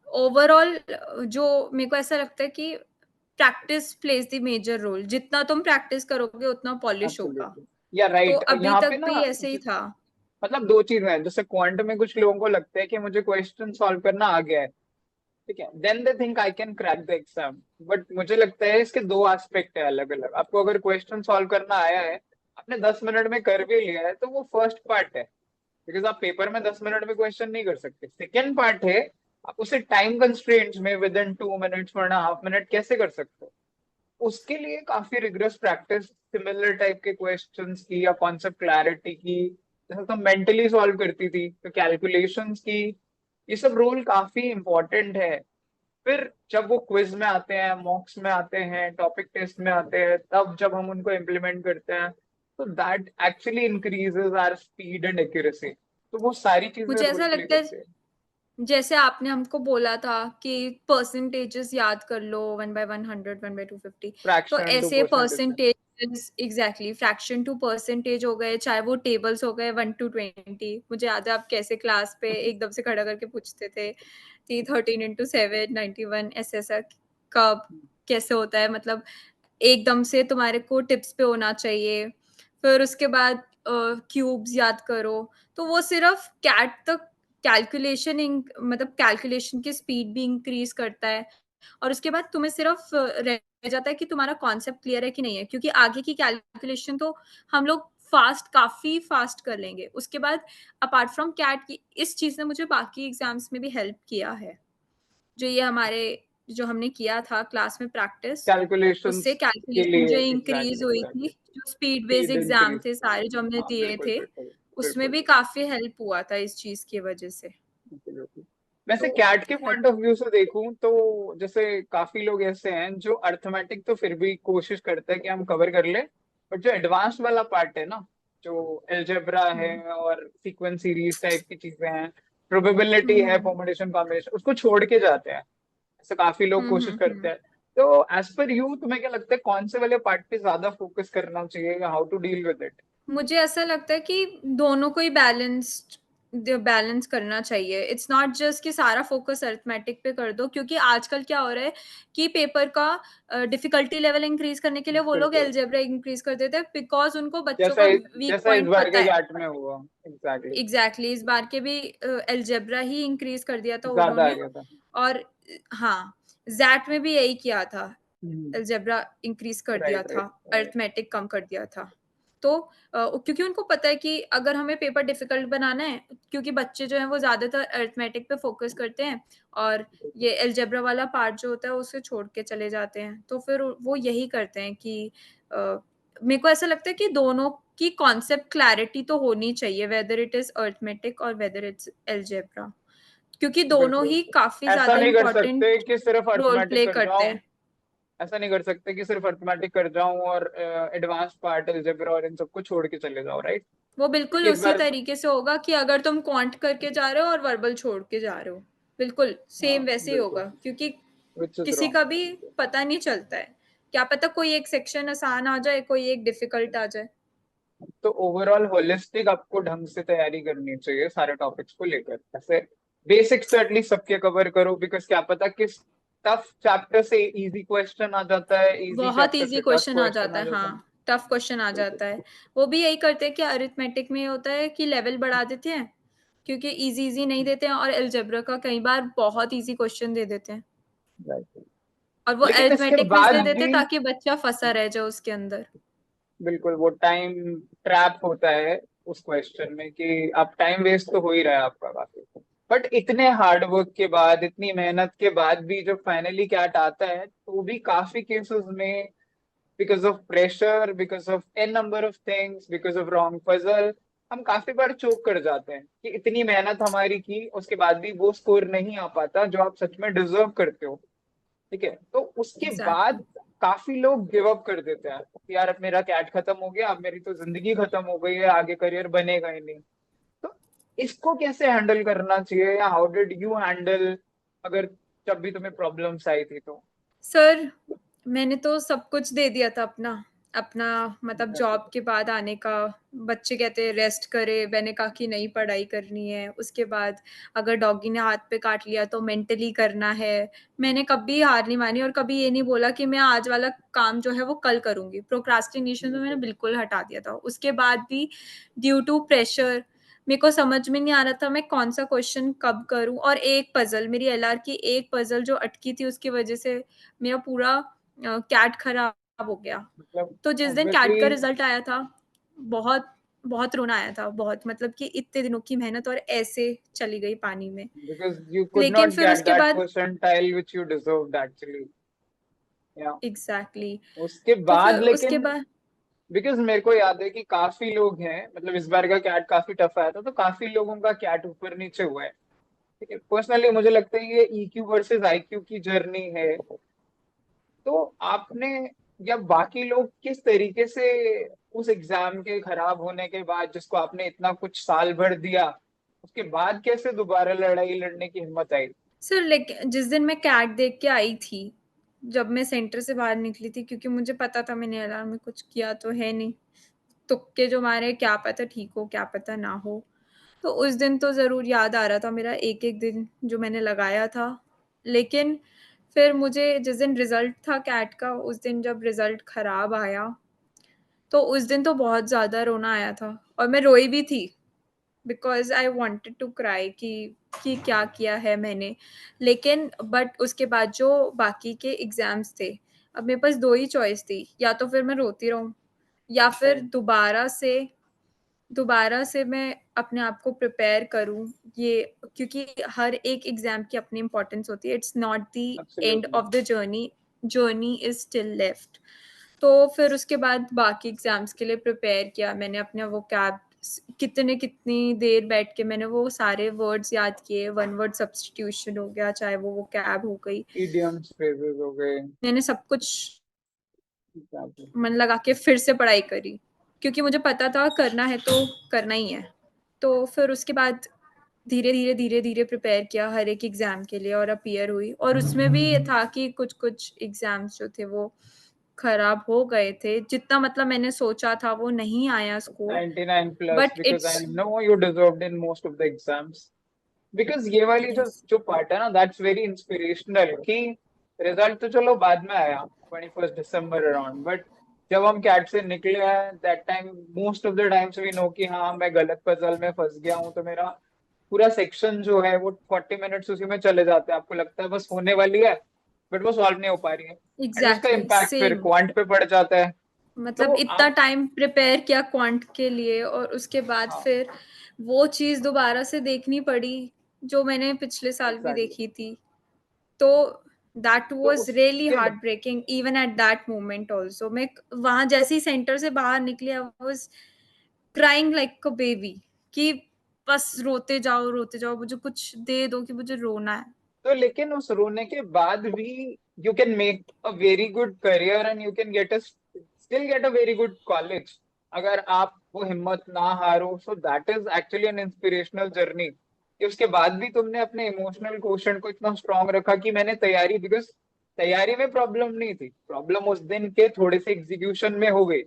ओवरऑल जो मेरे को ऐसा लगता है कि practice plays the major role. जितना तुम प्रैक्टिस करोगे उतना पॉलिश होगा। एब्सोल्युटली या तो राइट। अभी यहाँ पे तक ना भी ऐसे ही था। मतलब दो चीजें हैं, जैसे क्वांट में कुछ लोगों को लगता है कि मुझे क्वेश्चन सॉल्व करना आ गया है, ठीक है, then they think I can crack the exam. But मुझे लगता है इसके दो एस्पेक्ट है अलग अलग। आपको अगर क्वेश्चन सॉल्व करना आया है, आपने 10 मिनट में कर भी लिया है, तो वो फर्स्ट पार्ट है, बिकॉज आप पेपर में 10 मिनट में क्वेश्चन नहीं कर सकते। सेकेंड पार्ट है, आप उसे टाइम कंस्ट्रेंट्स में विद इन 2 मिनट्स 1.5 मिनट कैसे कर सकते हो। उसके लिए काफी रिगरस प्रैक्टिस सिमिलर टाइप के क्वेश्चंस की या कॉन्सेप्ट क्लैरिटी की, जैसे तुम मेंटली सॉल्व करती थी तो कैलकुलेशंस की, ये सब रोल काफी इंपॉर्टेंट है। फिर जब वो क्विज में आते हैं, मॉक्स में आते हैं, टॉपिक टेस्ट में आते हैं, तब जब हम उनको इम्प्लीमेंट करते हैं, तो that actually increases our speed and accuracy. तो वो सारी चीजें मुझे रोल ऐसा प्ले लगता है करते हैं। जैसे आपने हमको बोला था कि परसेंटेजेस याद कर लो 1 बाय 100 1 बाय 250 तो फ्रैक्शन टू ऐसे percentage. Percentages exactly fraction to percentage हो गए चाहे वो टेबल्स हो गए 1 टू 20। मुझे याद है आप कैसे क्लास पे एकदम से खड़ा करके पूछते थे कि 13 इंटू 7 91 ऐसे ऐसा कब कैसे होता है मतलब एकदम से तुम्हारे को टिप्स पे होना चाहिए। फिर उसके बाद क्यूब्स याद करो। तो वो सिर्फ़ कैट तक मतलब कैलकुलेशन की स्पीड भी इंक्रीज़ करता है और उसके बाद तुम्हें सिर्फ़ रह जाता है कि तुम्हारा कॉन्सेप्ट क्लियर है कि नहीं है, क्योंकि आगे की कैलकुलेशन तो हम लोग काफ़ी फ़ास्ट कर लेंगे। उसके बाद अपार्ट फ्रॉम कैट की इस चीज़ ने मुझे बाकी एग्ज़ाम्स में भी हेल्प किया है। जो ये हमारे जो हमने किया था क्लास में प्रैक्टिस, कैलकुलेशंस उससे के कैलकुलेशन लिए जो एग्जैक्टली इंक्रीज़ हुई थी, एग्जैक्टली जो speed based speed exam increase. थे सारे जो हमने हाँ दिए बिल्कुल थे, बिल्कुल उसमें बिल्कुल। भी काफ़ी हेल्प हुआ था इस चीज़ की वजह से। Absolutely। वैसे तो कैट के अ, पॉइंट ऑफ व्यू से देखूं तो जैसे काफी लोग ऐसे हैं जो अर्थमेटिक तो फिर भी कोशिश करते हैं कि हम कवर कर ले, बट जो एडवांस वाला पार्ट है ना, जो एलजेब्रा है हुँ। और सीक्वेंस सीरीज टाइप की चीजें हैं, हुँ, प्रोबेबिलिटी है, हुँ। परमुटेशन कॉम्बिनेशन, उसको छोड़ के जाते हैं। ऐसे काफी लोग हुँ, कोशिश हुँ, करते हुँ। हैं। तो एज पर यू तुम्हें क्या लगता है कौन से वाले पार्ट पे ज्यादा फोकस करना चाहिए या how to deal with it. मुझे ऐसा लगता है कि दोनों को ही बैलेंस करना चाहिए। इट्स नॉट जस्ट कि सारा फ़ोकस अरिथमेटिक पे कर दो क्योंकि आजकल क्या हो रहा है कि पेपर का डिफ़िकल्टी लेवल इंक्रीज़ करने के लिए वो लोग बिल्कुल, अलजेब्रा इंक्रीज़ कर देते हैं बिकॉज़ उनको बच्चों जैसा का वीक जैसा इस पॉइंट बार पता के है। जाट में हुआ। एग्जैक्टली एग्ज़ैक्टली इस बार के भी अलजेब्रा ही इंक्रीज़ कर दिया था ज्यादा आ उन्होंने गया था। और हाँ, ज़ैट में भी यही किया था। हम्म। अलजेब्रा इंक्रीज़ कर दिया राइट था, राइट राइट। अरिथमेटिक कम कर दिया था। तो क्योंकि उनको पता है कि अगर हमें पेपर डिफिकल्ट बनाना है, क्योंकि बच्चे जो हैं वो ज़्यादातर अरिथमेटिक पे फोकस करते हैं और ये अलजेब्रा वाला पार्ट जो होता है उसे छोड़ के चले जाते हैं, तो फिर वो यही करते हैं कि मेरे को ऐसा लगता है कि दोनों की कॉन्सेप्ट क्लैरिटी तो होनी चाहिए, वेदर इट इज अरिथमेटिक और वेदर इट्स अलजेब्रा, क्योंकि दोनों बिल्कुल। ही काफी ऐसा ज्यादा नहीं कर सकते इम्पोर्टेंट कि सिर्फ रोल अर्थमेटिक प्ले कर करते जाऊं। हैं। ऐसा नहीं कर सकते कि सिर्फ अर्थमेटिक कर जाऊं और एडवांस पार्ट अलजेब्रा और इन सबको छोड़ के चले जाओ, राइट? वो बिल्कुल क्योंकि इस उसी बार, तरीके से होगा कि अगर तुम क्वांट करके जा रहे हो और वर्बल छोड़ के जा रहे हो, बिल्कुल हाँ सेम वैसे ही बिल्कुल, होगा, क्योंकि विच इज किसी रॉन्ग। का भी पता नहीं चलता है, क्या पता कोई एक सेक्शन आसान आ जाए, कोई एक डिफिकल्ट आ जाए। तो ओवरऑल होलिस्टिक आपको ढंग से तैयारी करनी चाहिए सारे टॉपिक्स को लेकर। ऐसे बेसिक्स तो एटलीस्ट सबके कवर करो, बिकॉज क्या पता किस टफ चैप्टर से इजी क्वेश्चन आ जाता है, इजी बहुत चैप्टर इजी से टफ क्वेश्चन आ क्वेश्चन जाता आ है, जाता है। हाँ, टफ क्वेश्चन आ बिल्कुल। जाता है। वो भी यही करते हैं कि अरिथमेटिक में ये होता है कि लेवल बढ़ा देते हैं, क्योंकि इजी इजी नहीं देते हैं, और अलजेब्रा का कई बार बहुत इजी क्वेश्चन दे देते हैं, Right. और वो लेकिन इसके अरिथमेटिक में बाद इसलिए देते भी हैं ताकि बच्चा फंसा रह जाए उसके अंदर। बिल्कुल वो टाइम ट्रैप होता है उस क्वेश्चन में, कि आप टाइम वेस्ट तो हो ही रहा है आपका काफी। बट इतने हार्ड वर्क के बाद, इतनी मेहनत के बाद भी जब फाइनली कैट आता है, तो भी काफी केसेस में because of pressure, because of an number of things, because of wrong puzzle, हम काफी बार चूक कर जाते हैं कि इतनी मेहनत हमारी की उसके बाद भी वो स्कोर नहीं आ पाता जो आप सच में डिजर्व करते हो। ठीक है, तो उसके एग्जैक्टली। बाद काफी लोग गिव अप कर देते हैं कि यार अब मेरा कैट खत्म हो गया, अब मेरी तो जिंदगी खत्म हो गई है, आगे करियर बनेगा ही नहीं। तो इसको कैसे हैंडल करना चाहिए, या हाउ डिड यू हैंडल, अगर जब भी तुम्हें प्रॉब्लम्स आई थी तो? सर, मैंने तो सब कुछ दे दिया था अपना, अपना मतलब जॉब के बाद आने का। बच्चे कहते हैं रेस्ट करे, मैंने कहा कि नहीं, पढ़ाई करनी है। उसके बाद अगर डॉगी ने हाथ पे काट लिया तो मेंटली करना है। मैंने कभी हार नहीं मानी और कभी ये नहीं बोला कि मैं आज वाला काम जो है वो कल करूंगी। प्रोक्रास्टिनेशन तो मैंने बिल्कुल हटा दिया था। उसके बाद भी ड्यू टू प्रेशर मेरे को समझ में नहीं आ रहा था मैं कौन सा क्वेश्चन कब करूं, और एक पजल, मेरी एलआर की एक पजल जो अटकी थी उसकी वजह से मेरा पूरा कैट खराब हो गया। मतलब तो जिस दिन कैट ऑब्वियसली, का रिजल्ट आया था, बहुत बहुत रोना आया था, बहुत, मतलब कि इतने दिनों की मेहनत और ऐसे चली गई पानी में। because you could लेकिन not फिर get उसके that बाद percentile which you deserved actually. Yeah. Exactly उसके तो फिर बाद उसके लेकिन, बाद बिकॉज मेरे को याद है कि काफी लोग हैं, मतलब इस बार का कैट काफी टफ आया था, तो काफी लोगों का कैट ऊपर नीचे हुआ है। ठीक है, पर्सनली मुझे लगता है ये ईक्यू वर्सेस आईक्यू की जर्नी है। तो आपने, या बाकी लोग किस तरीके से उस एग्जाम के खराब होने के बाद, जिसको आपने इतना कुछ साल भर दिया, उसके बाद कैसे दोबारा लड़ाई लड़ने की हिम्मत आई? सर, लेकिन जिस दिन मैं कैट देख के आई थी, जब मैं सेंटर से बाहर निकली थी, क्योंकि मुझे पता था मैंने अलार्म में कुछ किया तो है नहीं, तुक्के जो मारे, क्या पता ठीक हो क्या पता ना हो। तो उस दिन तो ज़रूर याद आ रहा था मेरा एक एक दिन जो मैंने लगाया था। लेकिन फिर मुझे जिस दिन रिजल्ट था कैट का, उस दिन जब रिजल्ट खराब आया, तो उस दिन तो बहुत ज़्यादा रोना आया था और मैं रोई भी थी, because I wanted to cry कि क्या किया है मैंने। लेकिन बट उसके बाद जो बाकी के एग्ज़ाम्स थे, अब मेरे पास 2 ही चॉइस थी, या तो फिर मैं रोती रहूँ या फिर दोबारा से मैं अपने आप को प्रिपेयर करूँ। ये क्योंकि हर एक एग्ज़ाम की अपनी इम्पोर्टेंस होती है, it's not the end absolutely. Of the journey, journey is still left. तो फिर उसके बाद बाकी एग्ज़ाम्स के लिए प्रिपेयर किया मैंने, अपने वोकैब कितनी देर बैठ के मैंने वो सारे वर्ड्स याद किए, वन वर्ड सब्स्टिट्यूशन हो गया, चाहे वो वोकैब हो गई, इडियम्स, फ्रेजेस हो गए। मैंने सब कुछ मन लगा के फिर से पढ़ाई करी, क्योंकि मुझे पता था करना है तो करना ही है। तो फिर उसके बाद धीरे-धीरे प्रिपेयर किया हर एक एग्ज़ाम के लिए और अपीयर हुई, और उसमें भी ये था कि कुछ-कुछ एग्ज़ाम्स जो थे वो खराब हो गए थे। जितना मतलब मैंने सोचा था वो नहीं आया score, 99 plus, but because I it's know you deserved in most of the exams. Because ये वाली जो यस, जो पार्ट है ना, दैट्स वेरी इंस्पिरेशनल, कि रिजल्ट तो चलो बाद में आया 21 दिसंबर अराउंड, बट जब हम कैट से निकले हैं, that time most of the times we know कि हाँ मैं गलत पजल में फंस गया हूँ, तो मेरा पूरा सेक्शन जो है वो 40 मिनट्स उसी में चले जाते हैं, आपको लगता है बस होने वाली है, बट वो सॉल्व नहीं हो पा रही है। एंड उसका एग्ज़ैक्टली इम्पैक्ट फिर सेम। क्वांट पे पड़ जाता है। मतलब तो इतना आप, टाइम प्रिपेयर किया क्वांट के लिए और उसके बाद हाँ, फिर वो चीज़ दोबारा से देखनी पड़ी जो मैंने पिछले साल भी एग्जैक्टली। देखी थी। तो दैट तो वाज़ रियली उसके, heart breaking even at that moment also. मैं वहाँ जैसे ही सेंटर से बाहर निकली I was crying like a baby कि बस रोते जाओ, मुझे कुछ दे दो कि मुझे रोना है। तो लेकिन उस रोने के बाद भी you can make a very good career and you can get a still get a very good college, अगर आप वो हिम्मत ना हारो। So that is actually an inspirational journey कि उसके बाद भी तुमने अपने इमोशनल क्वोशंट को इतना स्ट्रांग रखा कि मैंने तैयारी, बिकॉज तैयारी में प्रॉब्लम नहीं थी, प्रॉब्लम उस दिन के थोड़े से एग्जीक्यूशन में हो गई,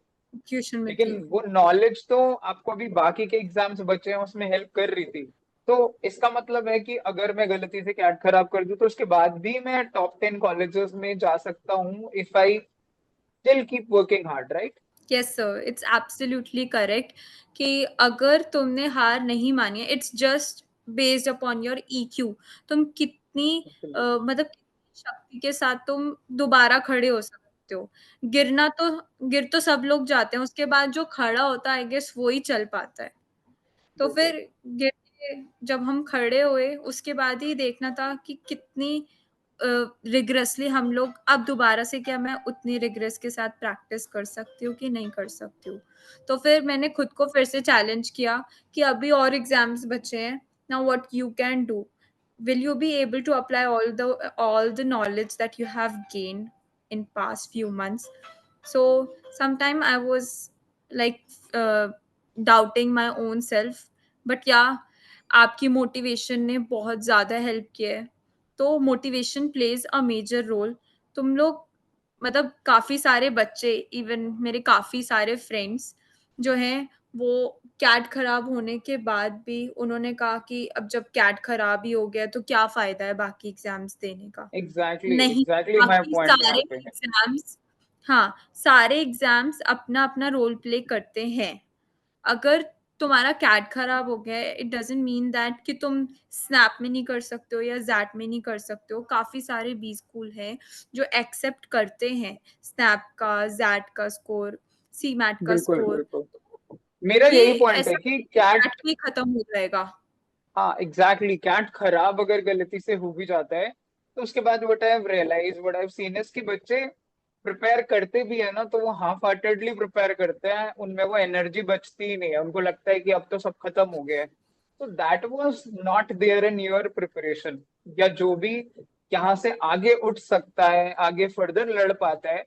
ट्यूशन में लेकिन थी। वो नॉलेज तो आपको अभी बाकी के एग्जाम्स बचे हैं उसमें हेल्प कर रही थी। तो इसका मतलब है कि अगर मैं गलती से कैट खराब कर दूं तो उसके बाद भी मैं टॉप 10 कॉलेजेस में जा सकता हूँ if I still keep working hard, right? Yes sir, it's absolutely correct कि अगर तुमने हार नहीं मानी है, it's just based upon your EQ. तुम कितनी मतलब कितनी शक्ति के साथ तुम दोबारा खड़े हो सकते हो। गिरना तो गिर तो सब लोग जाते हैं, उसके बाद जो खड़ा होता है आई गेस वो ही चल पाता है। तो बिल्कुल। फिर गिर के जब हम खड़े हुए उसके बाद ही देखना था कि कितनी रिग्रेसली हम लोग अब दोबारा से क्या मैं उतनी रिग्रेस के साथ प्रैक्टिस कर सकती हूँ कि नहीं कर सकती हूँ। तो फिर मैंने खुद को फिर से चैलेंज किया कि अभी और एग्जाम्स बचे हैं। Now what you can do, will you be able to apply all the knowledge that you have gained in past few months? So sometime I was like uh, doubting my own self, but yeah, आपकी motivation ने बहुत ज़्यादा help किया है। तो motivation plays a major role. तुम लोग मतलब काफ़ी सारे बच्चे, इवन मेरे काफ़ी सारे फ्रेंड्स जो हैं, वो कैट खराब होने के बाद भी उन्होंने कहा कि अब जब कैट खराब ही हो गया तो क्या फ़ायदा है बाकी एग्ज़ाम्स देने का। एग्जैक्टली, नहीं, एग्जैक्टली माई बाकी पॉइंट सारे यहाँ पे है। एग्ज़ाम्स, हाँ, सारे एग्ज़ाम्स अपना-अपना रोल प्ले करते हैं। अगर तुम्हारा कैट खराब हो गया है, इट डज़न्ट मीन दैट कि तुम स्नैप में नहीं कर सकते हो या ज़ैट में नहीं कर सकते हो। काफ़ी सारे बी स्कूल हैं जो एक्सेप्ट करते हैं स्नैप का, ज़ैट का स्कोर, सीमैट का बिल्कुल स्कोर। बिल्कुल, मेरा ये यही पॉइंट है ऐसा कि नहीं कि कैट, कैट भी खत्म हो जाएगा। हाँ एग्जैक्टली, कैट खराब अगर गलती से हो भी जाता है तो उसके बाद what I have realise, what I have seen is कि बच्चे प्रिपेयर करते भी है ना तो वो हाफ हार्टेडली प्रिपेयर करते हैं, उनमें वो एनर्जी बचती ही नहीं है, उनको लगता है कि अब तो सब खत्म हो गया है। तो that was not there in your preparation, या जो भी यहाँ से आगे उठ सकता है, आगे फर्दर लड़ पाता है,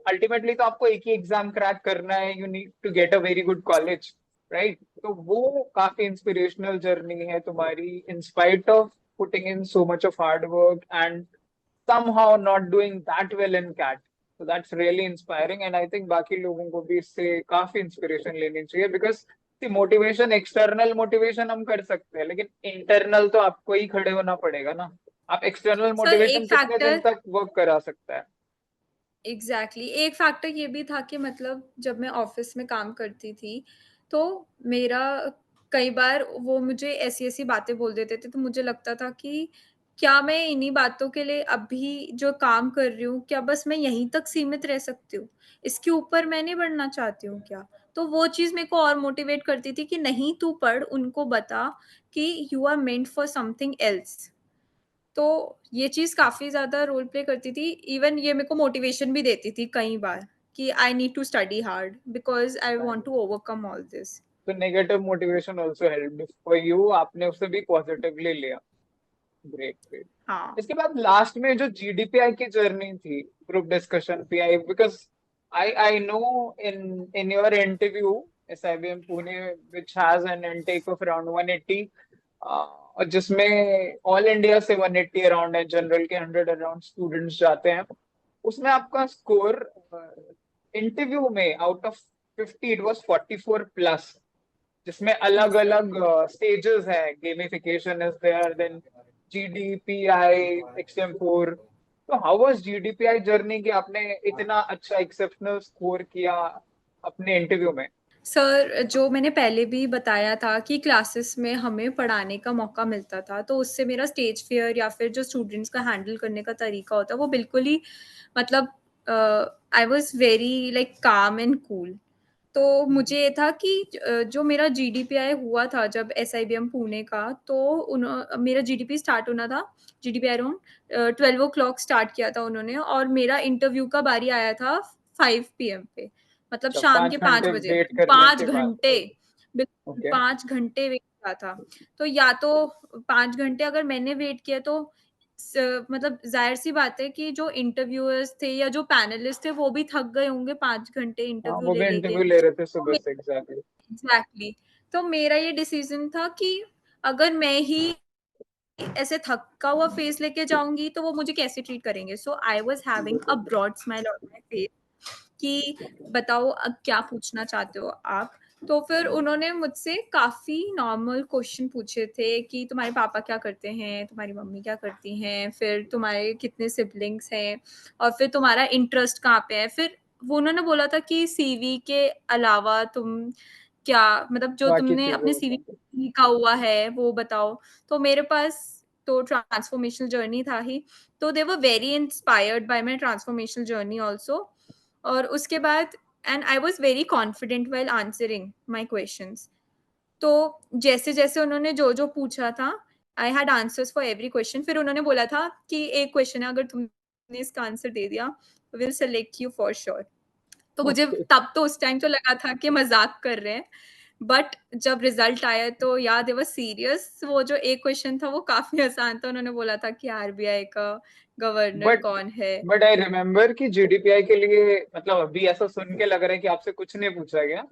अल्टीमेटली तो आपको एक ही एग्जाम क्रैक करना है, you need to get a very good college, right? तो वो काफी इंस्पिरेशनल जर्नी है तुम्हारी, in spite of putting in so much of hard work and somehow not doing that well in CAT. So that's really inspiring and I think बाकी लोगों को भी इससे काफी इंस्पिरेशन लेनी चाहिए, बिकॉज मोटिवेशन, एक्सटर्नल मोटिवेशन हम कर सकते हैं लेकिन इंटरनल तो आपको ही खड़े होना पड़ेगा ना। आप एक्सटर्नल सर मोटिवेशन एक कितने दिन फैक्टर तक वर्क करा सकता है? एग्जैक्टली एक फैक्टर ये भी था कि मतलब जब मैं ऑफिस में काम करती थी तो मेरा कई बार वो मुझे ऐसी ऐसी बातें बोल देते थे तो मुझे लगता था कि क्या मैं इन्हीं बातों के लिए अभी जो काम कर रही हूँ क्या बस मैं यहीं तक सीमित रह सकती हूँ, इसके ऊपर मैं नहीं बढ़ना चाहती हूँ क्या। तो वो चीज़ मेरे को और मोटिवेट करती थी कि नहीं तू पढ़, उनको बता कि you are meant for something else. तो ये चीज़ काफ़ी ज़्यादा रोल प्ले करती थी। इवन ये मेरे को मोटिवेशन भी देती थी कई बार कि I need to study hard because I want to overcome all this. तो negative motivation also help for you, आपने उसे भी पॉजिटिवली लिया। Great great. हाँ। इसके बाद लास्ट में जो जीडीपीआई की जर्नी थी, group discussion pi, because I know in in your interview SIBM Pune which has an intake of around 180, और जिसमें ऑल इंडिया से 180 अराउंड है, जनरल के 100 अराउंड स्टूडेंट्स जाते हैं, उसमें आपका स्कोर इंटरव्यू में out of 50 it was 44 plus, जिसमें अलग अलग स्टेजेस है, gamification is there, then GDPI, XM four. तो हाउ वाज जीडीपीआई जर्नी कि आपने इतना अच्छा एक्सेप्शनल स्कोर किया अपने इंटरव्यू में? सर जो मैंने पहले भी बताया था कि क्लासेस में हमें पढ़ाने का मौका मिलता था, तो उससे मेरा स्टेज फ़ियर या फिर जो स्टूडेंट्स का हैंडल करने का तरीका होता है, वो बिल्कुल ही मतलब आई वाज़ वेरी लाइक काम एंड कूल। तो मुझे ये था कि जो मेरा जीडीपीआई हुआ था जब एसआईबीएम पुणे का, तो मेरा जीडीपी स्टार्ट होना था, जीडीपीआई अराउंड 12 ओ क्लॉक स्टार्ट किया था उन्होंने, और मेरा इंटरव्यू का बारी आया था 5 पीएम पे, मतलब अच्छा, शाम के 5 घंटे 5 बजे। वेट करने 5 के बाद। घंटे, बिल्कुल ओके। 5 घंटे वेट किया था। तो या तो 5 घंटे अगर मैंने वेट किया तो मतलब ज़ाहिर-सी बात है कि जो इंटरव्यूअर्स थे या जो पैनलिस्ट थे वो भी थक गए होंगे 5 घंटे हाँ, इंटरव्यू वो ले भी लेके। इंटरव्यू ले रहे थे तो सुबह से, एग्जैक्टली। एग्ज़ैक्टली। तो मेरा ये डिसीज़न था कि अगर मैं ही ऐसे थका हुआ फेस लेके जाऊँगी तो वो मुझे कैसे ट्रीट करेंगे? So I was having a broad smile on my face कि बताओ अब क्या पूछना चाहते हो आप? तो फिर उन्होंने मुझसे काफ़ी नॉर्मल क्वेश्चन पूछे थे कि तुम्हारे पापा क्या करते हैं? तुम्हारी मम्मी क्या करती हैं? फिर तुम्हारे कितने सिबलिंग्स हैं? और फिर तुम्हारा इंटरेस्ट कहाँ पे है? फिर वो उन्होंने बोला था कि सीवी के अलावा तुम क्या, मतलब जो बाकी तुमने चीजें अपने सीवी बताते। में लिखा हुआ है वो बताओ। तो मेरे पास तो ट्रांसफॉर्मेशनल जर्नी था ही, तो they were very inspired by my transformational journey also. और उसके बाद and I was very confident while answering my questions. तो जैसे-जैसे उन्होंने जो-जो पूछा था, I had answers for every question. फिर उन्होंने बोला था कि एक क्वेश्चन है, अगर तुमने इसका आंसर दे दिया, we will select you for sure. तो मुझे ओके। तब तो उस टाइम तो लगा था कि मज़ाक कर रहे हैं, बट जब रिज़ल्ट आया तो या दे वर सीरियस। वो जो एक क्वेश्चन था वो काफ़ी आसान था। उन्होंने बोला था कि आरबीआई का गवर्नर बट कौन है? बट आई रिमेम्बर कि जीडीपीआई के लिए, मतलब अभी ऐसा सुन के लग रहा है कि आपसे कुछ नहीं पूछा गया,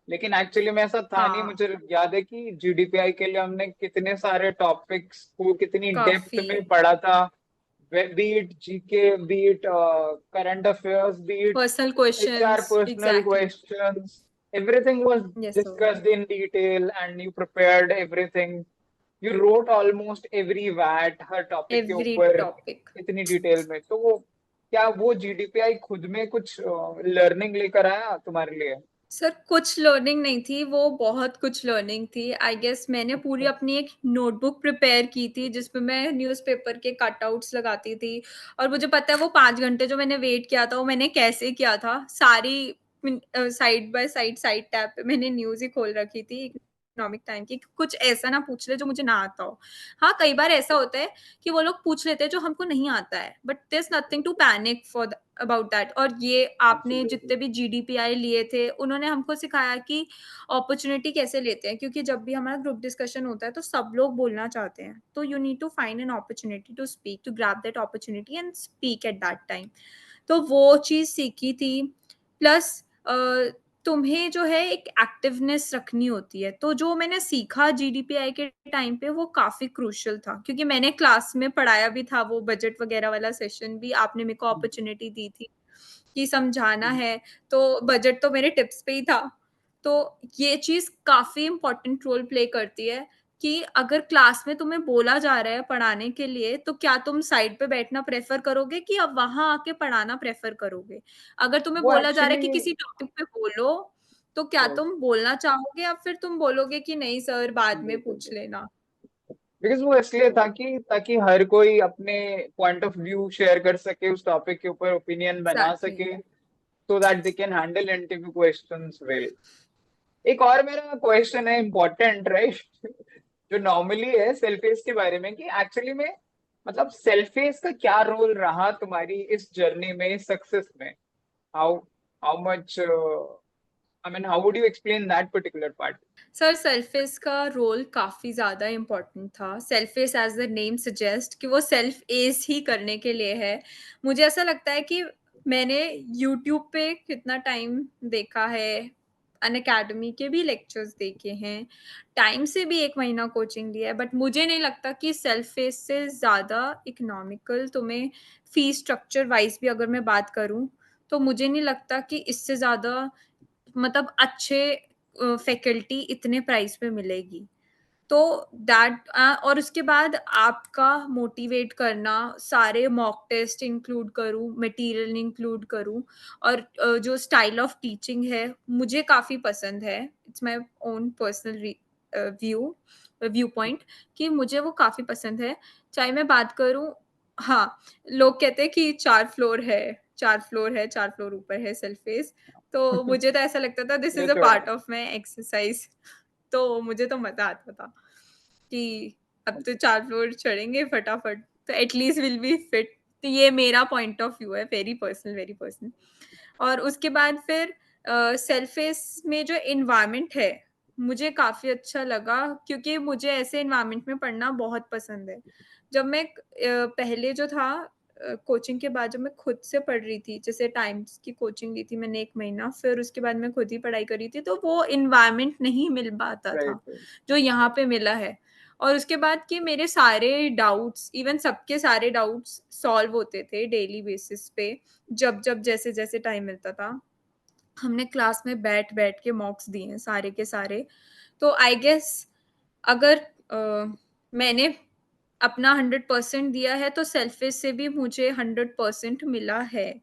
लेकिन एक्चुअली में ऐसा था नहीं। हाँ, मुझे याद है कि जीडीपीआई के लिए हमने कितने सारे टॉपिक्स को कितनी डेप्थ काफ़ी में पढ़ा था। Be it GK, be it current affairs, be it personal HR questions, personal exactly. questions. Everything was yes sir. discussed in detail and you prepared everything. You wrote almost every VAT her topic के every ऊपर topic. इतनी detail में। तो वो क्या वो GDPI खुद में कुछ लर्निंग लेकर आया तुम्हारे लिए? सर कुछ लर्निंग नहीं थी, वो बहुत कुछ लर्निंग थी। आई गेस मैंने पूरी अच्छा। अपनी एक नोटबुक प्रिपेयर की थी, जिसमें मैं न्यूज़पेपर के कटआउट्स लगाती थी, और मुझे पता है वो 5 घंटे जो मैंने वेट किया था, वो मैंने कैसे किया था। सारी side by side, side tab पे मैंने न्यूज़ ही खोल रखी थी इकोनॉमिक टाइम की, कि कुछ ऐसा ना पूछ ले जो मुझे ना आता हो। हाँ, कई बार ऐसा होता है कि वो लोग पूछ लेते हैं जो हमको नहीं आता है, but there is nothing to panic for about that. और ये आपने एब्सोल्युटली। जितने भी जीडीपीआई लिए थे, उन्होंने हमको सिखाया कि अपॉर्च्युनिटी कैसे लेते हैं, क्योंकि जब भी हमारा ग्रुप डिस्कशन होता है तो सब लोग बोलना चाहते हैं, तो you need to find an opportunity to speak, to grab that opportunity and speak at that time. तो वो चीज़ सीखी थी। प्लस तुम्हें जो है एक एक्टिवनेस रखनी होती है, तो जो मैंने सीखा जीडीपीआई के टाइम पे वो काफ़ी क्रूशियल था, क्योंकि मैंने क्लास में पढ़ाया भी था, वो बजट वगैरह वाला सेशन भी आपने मेरे को अपॉर्च्युनिटी दी थी कि समझाना है, तो बजट तो मेरे टिप्स पे ही था। तो ये चीज़ काफ़ी इम्पोर्टेंट रोल प्ले करती है कि अगर क्लास में तुम्हें बोला जा रहा है पढ़ाने के लिए, तो क्या तुम साइड पे बैठना प्रेफ़र करोगे कि अब वहाँ आके पढ़ाना प्रेफ़र करोगे? अगर तुम्हें वो बोला जा रहा है एक्चुअली, कि किसी टॉपिक पे बोलो, तो क्या तुम बोलना चाहोगे या फिर तुम बोलोगे कि नहीं सर बाद में बिल्कुल, पूछ लेना? बिकॉज वो इसलिए था कि ताकि हर कोई अपने पॉइंट ऑफ व्यू शेयर कर सके, उस टॉपिक के ऊपर ओपिनियन बना एग्ज़ैक्टली। सके, so that they can handle interview questions well. एक और मेरा क्वेश्चन है इम्पोर्टेंट, राइट? जो नॉर्मली है सेल्फेस के बारे में, कि एक्चुअली में मतलब सेल्फेस का क्या रोल रहा तुम्हारी इस जर्नी में, सक्सेस में? How how much, I mean how would you explain that particular part? Sir selfish का रोल काफ़ी ज़्यादा इम्पोर्टेंट था। Selfish as the name suggest कि वो सेल्फ एज़ ही करने के लिए है। मुझे ऐसा लगता है कि मैंने यूट्यूब पे कितना टाइम देखा है, अनअकैडमी के भी लेक्चर्स देखे हैं, टाइम से भी 1 महीना कोचिंग लिया है, बट मुझे नहीं लगता कि सेल्फिश से ज़्यादा इकोनॉमिकल तुम्हें फ़ीस स्ट्रक्चर वाइज़ भी अगर मैं बात करूँ, तो मुझे नहीं लगता कि इससे ज़्यादा मतलब अच्छे फैकल्टी इतने प्राइस पे मिलेगी। तो और उसके बाद आपका मोटिवेट करना, सारे मॉक टेस्ट इंक्लूड करूँ, मटेरियल इंक्लूड करूँ, और जो स्टाइल ऑफ टीचिंग है, मुझे काफ़ी पसंद है। It's my own personal view point कि मुझे वो काफ़ी पसंद है। चाहे मैं बात करूँ, हाँ, लोग कहते हैं कि 4 फ्लोर है। 4 फ्लोर है, 4 फ्लोर ऊपर है सेल्फेस। तो मुझे तो ऐसा लगता था दिस ये इज़ अ तो है। Part of my exercise. तो मुझे तो मज़ा आता था कि अब तो 4 फ्लोर चढ़ेंगे फटाफट, तो at least will be fit. तो ये मेरा पॉइंट ऑफ व्यू है, वेरी पर्सनल, वेरी पर्सनल। और उसके बाद फिर सेल्फेस में जो एनवायरनमेंट है, मुझे काफ़ी अच्छा लगा क्योंकि मुझे ऐसे एनवायरनमेंट में पढ़ना बहुत पसंद है। जब मैं पहले जो था कोचिंग के बाद जब मैं खुद से पढ़ रही थी, जैसे टाइम्स की कोचिंग ली थी मैंने 1 महीना, फिर उसके बाद मैं खुद ही पढ़ाई कर रही थी, तो वो एनवायरनमेंट नहीं मिल पाता था, राइट राइट। जो यहाँ पे मिला है। और उसके बाद कि मेरे सारे डाउट्स, इवन सबके सारे डाउट्स सॉल्व होते थे डेली बेसिस पे, जब जैसे-जैसे टाइम मिलता था। हमने क्लास में बैठ-बैठ के मॉक्स दिए हैं सारे के सारे। तो आई गेस अगर मैंने अपना 100% दिया है, तो सेल्फिश से भी मुझे 100% मिला है।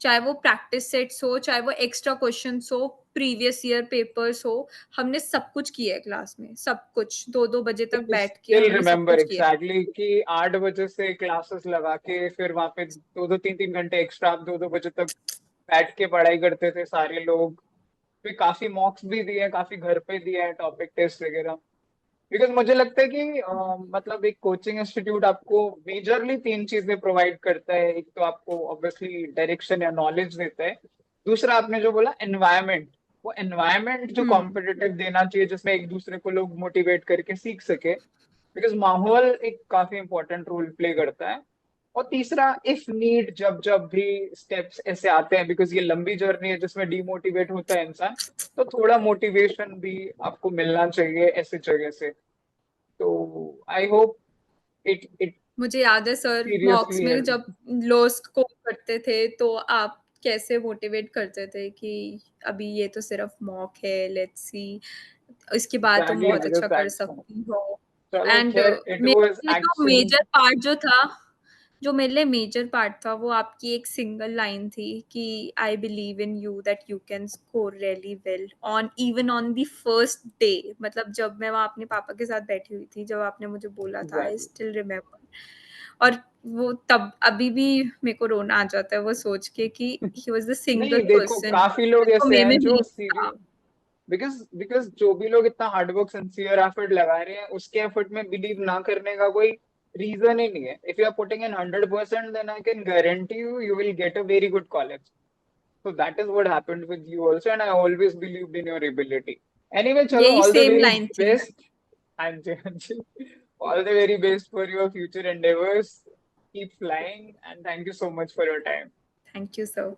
चाहे वो प्रैक्टिस सेट्स हो, चाहे वो एक्स्ट्रा क्वेश्चन्स हो, प्रीवियस ईयर पेपर्स हो, हमने सब कुछ किया है क्लास में, सब कुछ। 2-2 बजे तक बैठ के स्टिल हमने सब रिमेम्बर कुछ किया है। एग्जैक्टली कि 8 बजे से क्लासेस लगा के फिर वहां पे 2-2 3-3 घंटे एक्स्ट्रा आप 2-2 बजे तक बैठ के पढ़ाई करते थे सारे लोग। फिर काफी मॉक्स भी दिए हैं, काफी घर पे दिए हैं टॉपिक टेस्ट वगैरह। बिकॉज मुझे लगता है कि मतलब एक कोचिंग इंस्टीट्यूट आपको मेजरली 3 चीजें प्रोवाइड करता है। एक तो आपको ऑब्वियसली डायरेक्शन या नॉलेज देता है। दूसरा आपने जो बोला एनवायरनमेंट, वो एनवायरनमेंट जो हुँ, कॉम्पिटिटिव देना चाहिए जिसमें एक दूसरे को लोग मोटिवेट करके सीख सके। बिकॉज माहौल एक काफी इंपॉर्टेंट रोल प्ले करता है। और तीसरा इफ नीड, जब जब भी स्टेप्स ऐसे आते हैं, बिकॉज ये लंबी जर्नी है जिसमें डिमोटिवेट होता है इंसान, तो थोड़ा मोटिवेशन भी आपको मिलना चाहिए ऐसी जगह से। तो आई होप इट इट मुझे याद है सर मॉक्स सीरियसली में हेल्प। जब लो स्कोर करते थे, तो आप कैसे मोटिवेट करते थे कि अभी ये तो सिर्फ मॉक है, लेट्स सी, इसके बाद तुम एग्जैक्टली, बहुत मुझे अच्छा कर थैंक्स। सकती हो। चलो एंड खैर, इट मेरे वाज लिए जो एक्चुअली मेजर पार्ट जो था, जो मेरे लिए मेजर पार्ट था, वो आपकी एक सिंगल लाइन थी कि I believe in you that you can score really well on even on the first day. मतलब जब मैं वहाँ अपने पापा के साथ बैठी हुई थी, जब आपने मुझे बोला था, आई एग्जैक्टली। Still remember. और वो तब अभी भी मेरे को रोना आ जाता है वो सोच के कि ही वाज़ द सिंगल नहीं देखो, पर्सन काफी लोग जिसको ऐसे मेरे हैं में जो बिलीव था। सीरियस, बिकॉज बिकॉज जो भी लोग इतना हार्डवर्क सिंसियर एफर्ट लगा रहे हैं, उसके एफर्ट में बिलीव ना करने का कोई रीजन ही नहीं है। If you are putting in 100%, then I can guarantee you you will get a very good college. So that is what happened with you also, and I always believed in your ability. Anyway, chalo, यही all the same very line थी। best. Anji, Anji, all the very best for your future endeavors. Keep flying, and thank you so much for your time. Thank you sir.